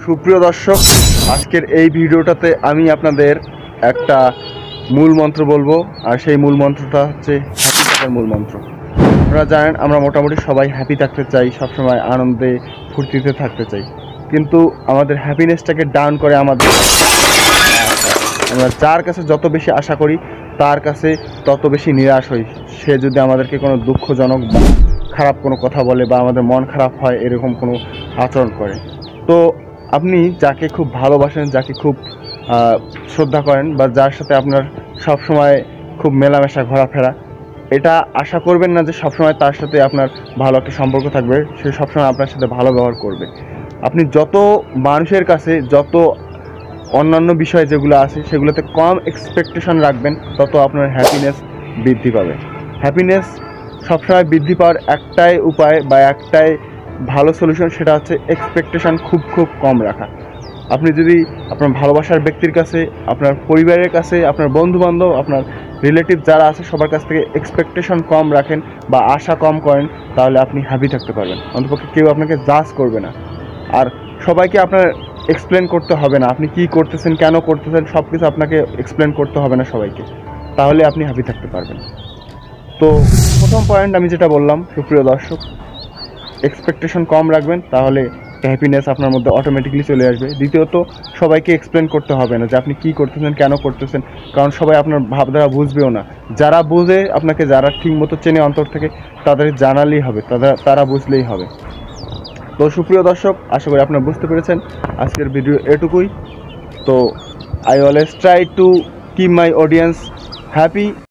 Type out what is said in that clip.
সুপ্রিয় দর্শক, আজকের এই ভিডিওটাতে আমি আপনাদের একটা মূল মন্ত্র বলবো, আর সেই মূল মন্ত্রটা হচ্ছে হ্যাপি থাকার মূল মন্ত্র। আপনারা জানেন আমরা মোটামুটি সবাই হ্যাপি থাকতে চাই, সবসময় আনন্দে ফুর্তিতে থাকতে চাই, কিন্তু আমাদের হ্যাপিনেসটাকে ডাউন করে আমাদের আমরা যার কাছে যত বেশি আশা করি তার কাছে তত বেশি নিরাশ হই। সে যদি আমাদেরকে কোনো দুঃখজনক বা খারাপ কোনো কথা বলে বা আমাদের মন খারাপ হয় এরকম কোনো আচরণ করে, তো আপনি যাকে খুব ভালোবাসেন, যাকে খুব শ্রদ্ধা করেন বা যার সাথে আপনার সবসময় খুব মেলামেশা ঘোরাফেরা, এটা আশা করবেন না যে সবসময় তার সাথে আপনার ভালো একটা সম্পর্ক থাকবে, সে সবসময় আপনার সাথে ভালো ব্যবহার করবে। আপনি যত মানুষের কাছে যত অন্যান্য বিষয় যেগুলো আছে সেগুলোতে কম এক্সপেকটেশন রাখবেন, তত আপনার হ্যাপিনেস বৃদ্ধি পাবে। হ্যাপিনেস সবসময় বৃদ্ধি পাওয়ার একটাই উপায় বা একটাই ভালো সলিউশন, সেটা হচ্ছে এক্সপেকটেশন খুব খুব কম রাখা। আপনি যদি আপনার ভালোবাসার ব্যক্তির কাছে, আপনার পরিবারের কাছে, আপনার বন্ধুবান্ধব, আপনার রিলেটিভ যারা আছে সবার কাছ থেকে এক্সপেকটেশন কম রাখেন বা আশা কম করেন, তাহলে আপনি হ্যাপি থাকতে পারবেন। অন্তপক্ষে কেউ আপনাকে জাজ করবে না, আর সবাইকে আপনার এক্সপ্লেন করতে হবে না আপনি কী করতেছেন, কেন করতেছেন, সব কিছু আপনাকে এক্সপ্লেন করতে হবে না সবাইকে, তাহলে আপনি হ্যাপি থাকতে পারবেন। তো প্রথম পয়েন্ট আমি যেটা বললাম, সুপ্রিয় দর্শক, এক্সপেকটেশন কম রাখবেন, তাহলে হ্যাপিনেস আপনার মধ্যে অটোমেটিকলি চলে আসবে। দ্বিতীয়ত, সবাইকে এক্সপ্লেন করতে হবে না যে আপনি কী করতেছেন, কেন করতেছেন, কারণ সবাই আপনার ভাবধারা বুঝবেও না। যারা বুঝে আপনাকে, যারা ঠিক মতো চেনে অন্তর থেকে, তাদের জানালেই হবে, তারা বুঝলেই হবে। তো সুপ্রিয় দর্শক, আশা করি আপনারা বুঝতে পেরেছেন। আজকের ভিডিও এটুকুই। তো I always try to keep my audience happy.